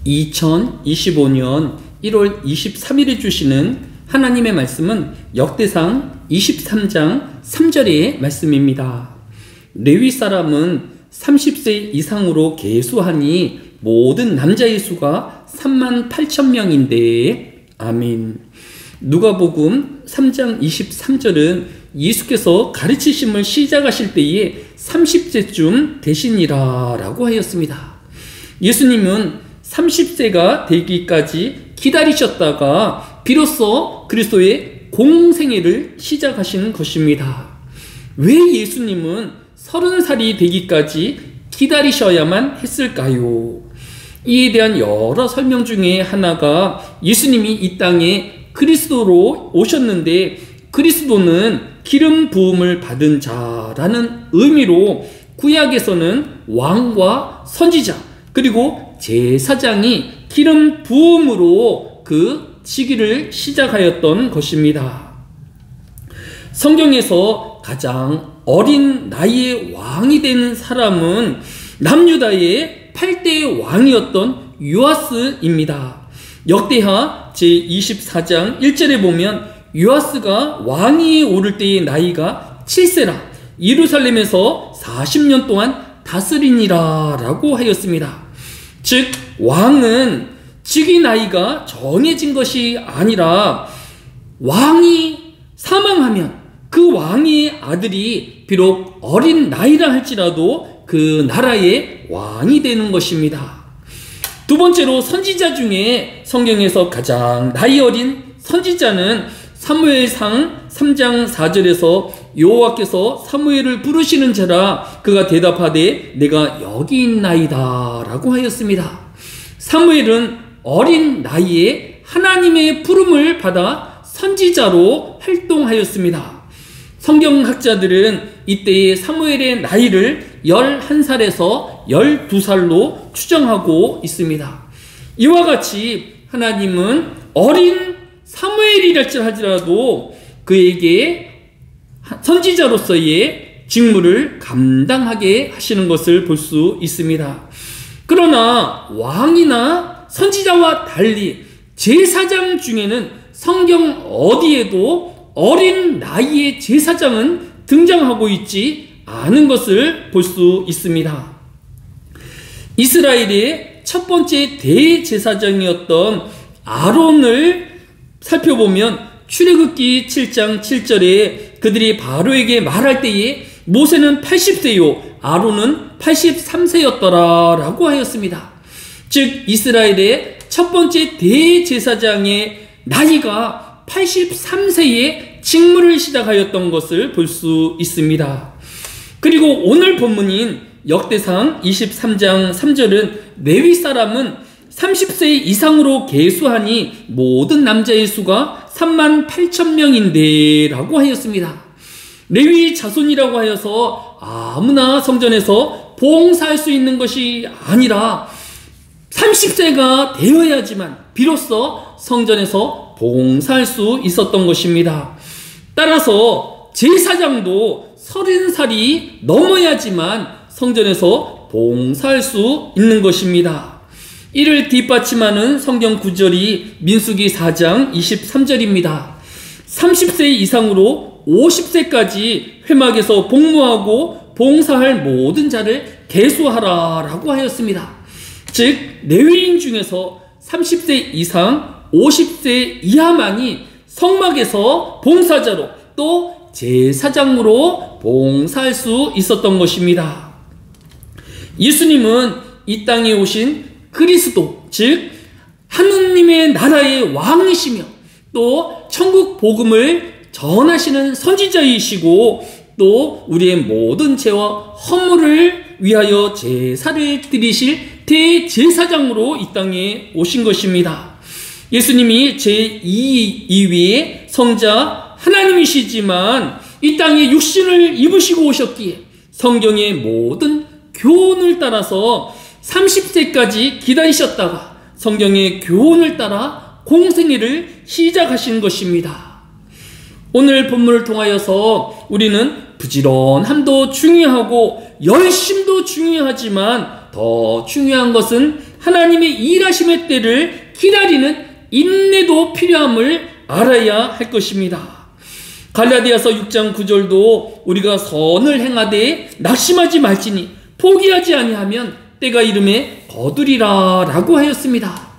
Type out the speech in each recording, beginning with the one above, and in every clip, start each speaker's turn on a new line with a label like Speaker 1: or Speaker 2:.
Speaker 1: 2025년 1월 23일에 주시는 하나님의 말씀은 역대상 23장 3절의 말씀입니다. 레위 사람은 30세 이상으로 계수하니 모든 남자의 수가 38,000명인데 아멘. 누가복음 3장 23절은 예수께서 가르치심을 시작하실 때에 30세쯤 되시니라 라고 하였습니다. 예수님은 30세가 되기까지 기다리셨다가 비로소 그리스도의 공생애를 시작하신 것입니다. 왜 예수님은 30살이 되기까지 기다리셔야만 했을까요? 이에 대한 여러 설명 중에 하나가 예수님이 이 땅에 그리스도로 오셨는데 그리스도는 기름 부음을 받은 자라는 의미로 구약에서는 왕과 선지자 그리고 제사장이 기름 부음으로 그 시기를 시작하였던 것입니다. 성경에서 가장 어린 나이의 왕이 된 사람은 남유다의 8대 왕이었던 요아스입니다. 역대하 제24장 1절에 보면 요아스가 왕위에 오를 때의 나이가 7세라 예루살렘에서 40년 동안 다스리니라 라고 하였습니다. 즉 왕은 즉위 나이가 정해진 것이 아니라 왕이 사망하면 그 왕의 아들이 비록 어린 나이라 할지라도 그 나라의 왕이 되는 것입니다. 두 번째로 선지자 중에 성경에서 가장 나이 어린 선지자는 사무엘상 3장 4절에서 여호와께서 사무엘을 부르시는 자라 그가 대답하되 내가 여기 있나이다 라고 하였습니다. 사무엘은 어린 나이에 하나님의 부름을 받아 선지자로 활동하였습니다. 성경학자들은 이때의 사무엘의 나이를 11살에서 12살로 추정하고 있습니다. 이와 같이 하나님은 어린 사무엘이랄지 할지라도 그에게 선지자로서의 직무를 감당하게 하시는 것을 볼 수 있습니다. 그러나 왕이나 선지자와 달리 제사장 중에는 성경 어디에도 어린 나이의 제사장은 등장하고 있지 않은 것을 볼 수 있습니다. 이스라엘의 첫 번째 대제사장이었던 아론을 살펴보면 출애굽기 7장 7절에 그들이 바로에게 말할 때에 모세는 80세요 아론은 83세였더라 라고 하였습니다. 즉 이스라엘의 첫 번째 대제사장의 나이가 83세에 직무를 시작하였던 것을 볼 수 있습니다. 그리고 오늘 본문인 역대상 23장 3절은 레위 사람은 30세 이상으로 계수하니 모든 남자의 수가 38,000명인데 라고 하였습니다. 레위 자손이라고 하여서 아무나 성전에서 봉사할 수 있는 것이 아니라 30세가 되어야지만 비로소 성전에서 봉사할 수 있었던 것입니다. 따라서 제사장도 30살이 넘어야지만 성전에서 봉사할 수 있는 것입니다. 이를 뒷받침하는 성경 구절이 민수기 4장 23절입니다. 30세 이상으로 50세까지 회막에서 복무하고 봉사할 모든 자를 계수하라 라고 하였습니다. 즉 레위인 중에서 30세 이상 50세 이하만이 성막에서 봉사자로 또 제사장으로 봉사할 수 있었던 것입니다. 예수님은 이 땅에 오신 그리스도 즉 하느님의 나라의 왕이시며 또 천국 복음을 전하시는 선지자이시고 또 우리의 모든 죄와 허물을 위하여 제사를 드리실 대제사장으로 이 땅에 오신 것입니다. 예수님이 제2위의 성자 하나님이시지만 이 땅에 육신을 입으시고 오셨기에 성경의 모든 교훈을 따라서 30세까지 기다리셨다가 성경의 교훈을 따라 공생애를 시작하신 것입니다. 오늘 본문을 통하여서 우리는 부지런함도 중요하고 열심도 중요하지만 더 중요한 것은 하나님의 일하심의 때를 기다리는 인내도 필요함을 알아야 할 것입니다. 갈라디아서 6장 9절도 우리가 선을 행하되 낙심하지 말지니 포기하지 아니하면 때가 이름에 거두리라 라고 하였습니다.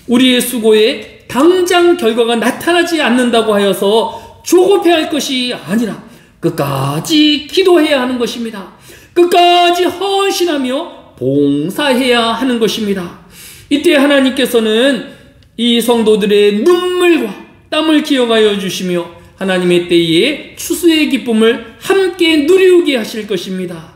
Speaker 1: 우리의 수고에 당장 결과가 나타나지 않는다고 하여서 조급해할 것이 아니라 끝까지 기도해야 하는 것입니다. 끝까지 헌신하며 봉사해야 하는 것입니다. 이때 하나님께서는 이 성도들의 눈물과 땀을 기억하여 주시며 하나님의 때에 추수의 기쁨을 함께 누리게 하실 것입니다.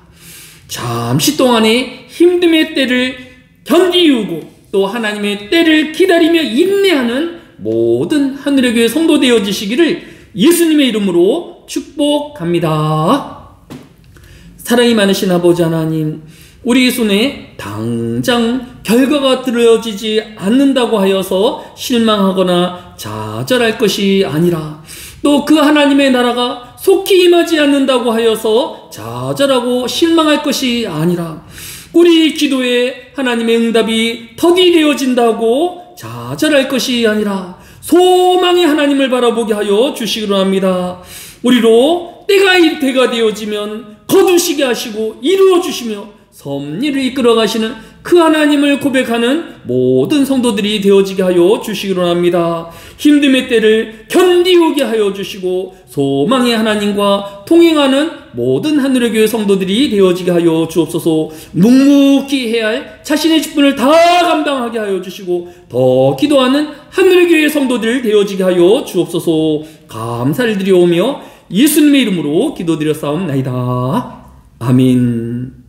Speaker 1: 잠시 동안의 힘듦의 때를 견디우고 또 하나님의 때를 기다리며 인내하는 모든 하늘의 교회 성도 되어지시기를 예수님의 이름으로 축복합니다. 사랑이 많으신 아버지 하나님, 우리 손에 당장 결과가 들어지지 않는다고 하여서 실망하거나 좌절할 것이 아니라 또 그 하나님의 나라가 속히 임하지 않는다고 하여서 좌절하고 실망할 것이 아니라 우리 기도에 하나님의 응답이 더디되어진다고 좌절할 것이 아니라 소망의 하나님을 바라보게 하여 주시기로 합니다. 우리로 때가 되어지면 거두시게 하시고 이루어 주시며 섭리를 이끌어 가시는 그 하나님을 고백하는 모든 성도들이 되어지게 하여 주시기로 합니다. 힘듦의 때를 견디오게 하여 주시고 소망의 하나님과 통행하는 모든 하늘의 교회 성도들이 되어지게 하여 주옵소서. 묵묵히 해야 할 자신의 직분을 다 감당하게 하여 주시고 더 기도하는 하늘의 교회 성도들 되어지게 하여 주옵소서. 감사를 드리오며 예수님의 이름으로 기도드렸사옵나이다. 아멘.